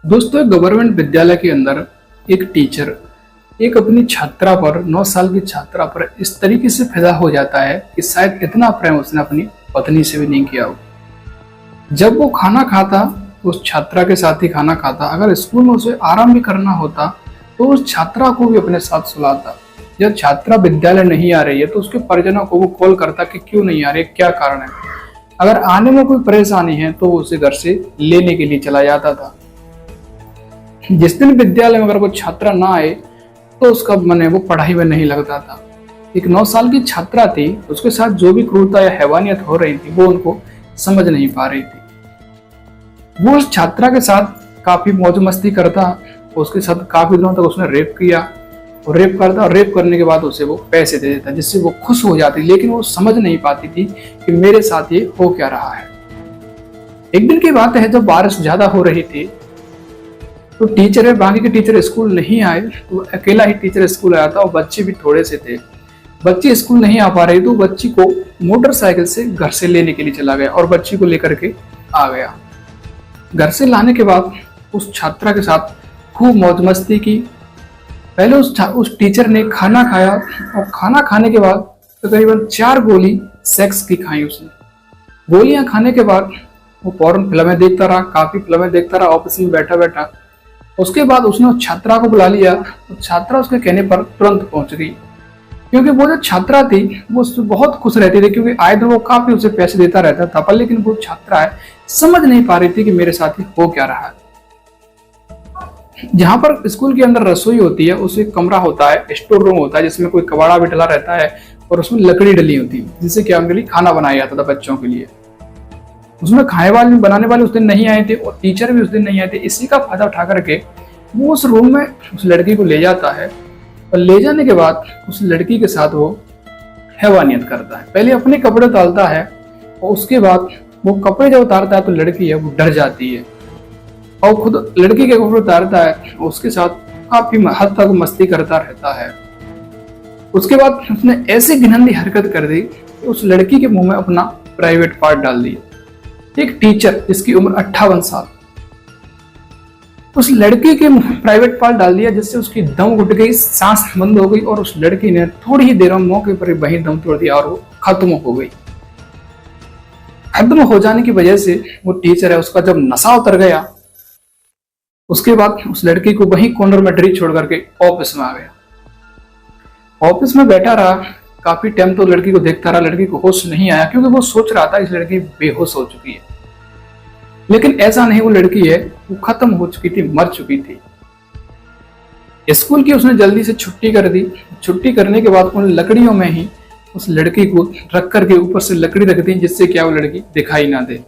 दोस्तों, एक गवर्नमेंट विद्यालय के अंदर एक टीचर एक अपनी छात्रा पर 9 साल की छात्रा पर इस तरीके से फिदा हो जाता है कि शायद इतना प्रेम उसने अपनी पत्नी से भी नहीं किया हो। जब वो खाना खाता, उस छात्रा के साथ ही खाना खाता। अगर स्कूल में उसे आराम भी करना होता तो उस छात्रा को भी अपने साथ सुलाता। जब छात्रा विद्यालय नहीं आ रही है तो उसके परिजनों को वो कॉल करता कि क्यों नहीं आ रही, क्या कारण है। अगर आने में कोई परेशानी है तो वो उसे घर से लेने के लिए चला जाता था। जिस दिन विद्यालय में अगर वो छात्रा ना आए तो उसका मन है वो पढ़ाई में नहीं लगता था। एक 9 साल की छात्रा थी, उसके साथ जो भी क्रूरता या हैवानियत हो रही थी वो उनको समझ नहीं पा रही थी। वो उस छात्रा के साथ काफी मौज मस्ती करता, उसके साथ काफी दिनों तक उसने रेप किया और रेप करता, और रेप करने के बाद उसे वो पैसे दे देता जिससे वो खुश हो जाती। लेकिन वो समझ नहीं पाती थी कि मेरे साथ ये हो क्या रहा है। एक दिन की बात है, जब बारिश ज्यादा हो रही थी तो टीचर है, बाकी के टीचर स्कूल नहीं आए, तो अकेला ही टीचर स्कूल आया था और बच्चे भी थोड़े से थे। बच्चे स्कूल नहीं आ पा रहे तो बच्ची को मोटरसाइकिल से घर से लेने के लिए चला गया और बच्ची को लेकर के आ गया। घर से लाने के बाद उस छात्रा के साथ खूब मौज मस्ती की। पहले उस टीचर ने खाना खाया और खाना खाने के बाद तकरीबन 4 गोली सेक्स की खाई उसने। गोलियां खाने के बाद वो फौरन फिल्में देखता रहा, काफी फिल्में देखता रहा ऑफिस में बैठा बैठा। उसके बाद उसने उस छात्रा को बुला लिया तो छात्रा उसके कहने पर तुरंत पहुंच गई, क्योंकि वो जो छात्रा थी वो उससे बहुत खुश रहती थी, क्योंकि आए दिन वो काफी उसे पैसे देता रहता था। पर लेकिन वो छात्रा है समझ नहीं पा रही थी कि मेरे साथ ही हो क्या रहा है। जहां पर स्कूल के अंदर रसोई होती है, उसे कमरा होता है, स्टोर रूम होता है जिसमें कोई कबाड़ा भी डला रहता है और उसमें लकड़ी डली होती है जिससे क्या उनके लिए खाना बनाया जाता था बच्चों के लिए। उसमें खाने वाले बनाने वाले उस दिन नहीं आए थे और टीचर भी उस दिन नहीं आए थे। इसी का फायदा उठा करके वो उस रूम में उस लड़की को ले जाता है और ले जाने के बाद उस लड़की के साथ वो हैवानियत करता है। पहले अपने कपड़े उतारता है और उसके बाद वो कपड़े जब उतारता है तो लड़की है वो डर जाती है और खुद लड़की के कपड़े उतारता है, उसके साथ काफी हद तक मस्ती करता रहता है। उसके बाद उसने ऐसी घिनौनी हरकत कर दी कि उस लड़की के मुंह में अपना प्राइवेट पार्ट डाल दिया। एक टीचर जिसकी उम्र 58 साल, उस लड़की के प्राइवेट पार्ट डाल दिया जिससे उसकी दम घुट गई, सांस बंद हो गई और उस लड़की ने थोड़ी ही देर में मौके पर वहीं दम तोड़ दिया और वो खत्म हो गई। खत्म हो जाने की वजह से वो टीचर है उसका जब नशा उतर गया, उसके बाद उस लड़की को वहीं कॉर्नर में ड्री छोड़ करके ऑफिस में आ गया। ऑफिस में बैठा रहा काफी टाइम, तो लड़की को देखता रहा। लड़की को होश नहीं आया क्योंकि वो सोच रहा था इस लड़की बेहोश हो चुकी है, लेकिन ऐसा नहीं, वो लड़की है वो खत्म हो चुकी थी, मर चुकी थी। स्कूल की उसने जल्दी से छुट्टी कर दी। छुट्टी करने के बाद उन लकड़ियों में ही उस लड़की को रख करके ऊपर से लकड़ी रख दी जिससे क्या वो लड़की दिखाई ना दे,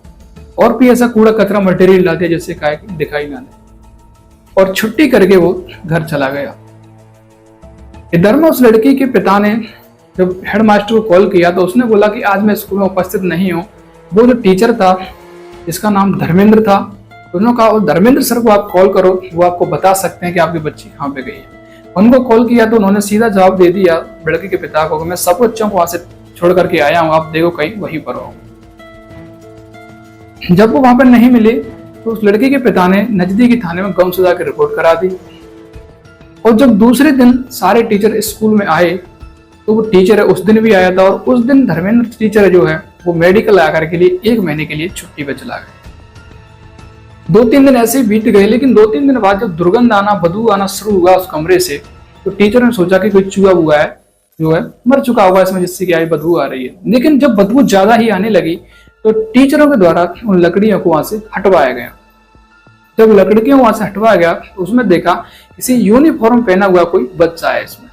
और भी ऐसा कूड़ा कचरा मटेरियल ला दिया जिससे क्या दिखाई ना दे, और छुट्टी करके वो घर चला गया। इधर में उस लड़की के पिता ने जब हेडमास्टर को कॉल किया तो उसने बोला कि आज मैं स्कूल में उपस्थित नहीं हूँ। वो जो टीचर था जिसका नाम धर्मेंद्र था, उन्होंने कहा धर्मेंद्र सर को आप कॉल करो, वो आपको बता सकते हैं कि आपकी बच्ची कहाँ पे गई है। उनको कॉल किया तो उन्होंने सीधा जवाब दे दिया लड़की के पिता को, मैं सब बच्चों को वहां से छोड़ करके आया हूँ, आप देखो कहीं वहीं पर हो। जब वो वहां पर नहीं मिले तो उस लड़की के पिता ने नजदीकी थाने में गुमशुदा की रिपोर्ट करा दी। और जब दूसरे दिन सारे टीचर स्कूल में आए तो वो टीचर है उस दिन भी आया था, और उस दिन धर्मेंद्र टीचर जो है वो मेडिकल आकर के लिए 1 महीने के लिए छुट्टी पे चला गया। 2-3 दिन ऐसे ही बीत गए, लेकिन 2-3 दिन बाद जब दुर्गंध आना, बदबू आना शुरू हुआ उस कमरे से, तो टीचर ने सोचा कि कोई चूहा हुआ है जो है मर चुका होगा इसमें, जिससे कि बदबू आ रही है। लेकिन जब बदबू ज्यादा ही आने लगी तो टीचरों के द्वारा उन लकड़ियों को वहां से हटवाया गया। जब लकड़ियों वहां से हटवाया गया तो उसमें देखा किसी यूनिफॉर्म पहना हुआ कोई बच्चा है इसमें।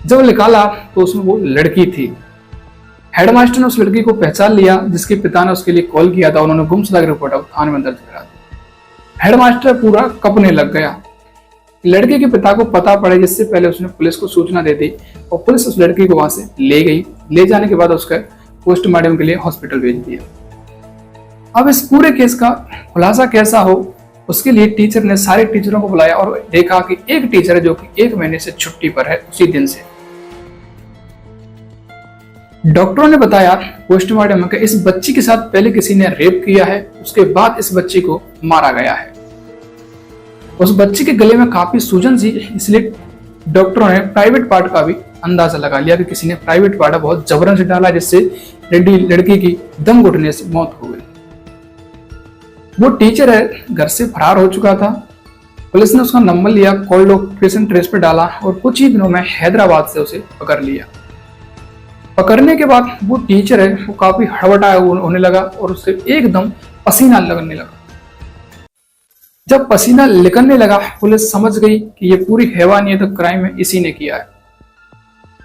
जब निकाला तो उसमें वो लड़की थी। हेडमास्टर ने उस लड़की को पहचान लिया जिसके पिता ने उसके लिए कॉल किया था। उन्होंने गुमशुदा की रिपोर्ट थाने में दर्ज करा दी। हेडमास्टर पूरा कपने लग गया। लड़के के पिता को पता पड़े जिससे पहले उसने पुलिस को सूचना दे दी और पुलिस उस लड़की को वहां से ले गई। ले जाने के बाद उसका पोस्टमार्टम के लिए हॉस्पिटल भेज दिया। अब इस पूरे केस का खुलासा कैसा हो उसके लिए टीचर ने सारे टीचरों को बुलाया और देखा कि एक टीचर है जो कि 1 महीने से छुट्टी पर है उसी दिन से। डॉक्टरों ने बताया पोस्टमार्टम में कि इस बच्ची के साथ पहले किसी ने रेप किया है, उसके बाद इस बच्ची को मारा गया है। उस बच्ची के गले में काफी सूजन सी, इसलिए डॉक्टरों ने प्राइवेट पार्ट का भी अंदाजा लगा लिया कि किसी ने प्राइवेट पार्ट बहुत जबरन से डाला, जिससे लड़की की दम घुटने से मौत हो गई। वो टीचर है घर से फरार हो चुका था। पुलिस ने उसका नंबर लिया, कॉल लोकेशन ट्रेस पे डाला और कुछ ही दिनों में हैदराबाद से उसे पकड़ लिया। पकड़ने के बाद वो टीचर है वो काफी हड़बड़ाया होने लगा और उसे एकदम पसीना लगने लगा। जब पसीना निकलने लगा पुलिस समझ गई कि ये पूरी हैवानियत क्राइम है, इसी ने किया है।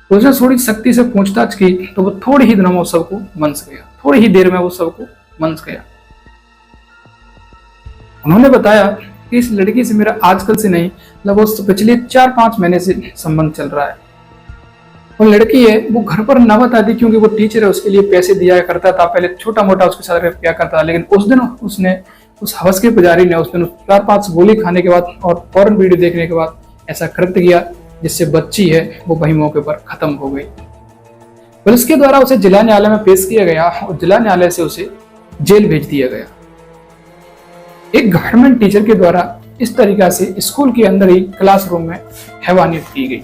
उसने थोड़ी सख्ती से पूछताछ की तो वो थोड़ी ही दिनों में सबको मनस गया, थोड़ी ही देर में वो सबको मनस गया। उन्होंने बताया कि इस लड़की से मेरा आजकल से नहीं, लगभग पिछले 4-5 महीने से संबंध चल रहा है। वो लड़की है वो घर पर ना बताती क्योंकि वो टीचर है, उसके लिए पैसे दिया करता था, पहले छोटा मोटा उसके साथ किया करता था। लेकिन उस दिन उसने उस हवस के पुजारी ने उस दिन 4-5 गोली खाने के बाद और फौरन वीडियो देखने के बाद ऐसा कृत्य किया, जिससे बच्ची है वो वही मौके पर खत्म हो गई। पुलिस के द्वारा उसे जिला न्यायालय में पेश किया गया और जिला न्यायालय से उसे जेल भेज दिया गया। एक गवर्नमेंट टीचर के द्वारा इस तरीका से स्कूल के अंदर ही क्लासरूम में हैवानियत की गई।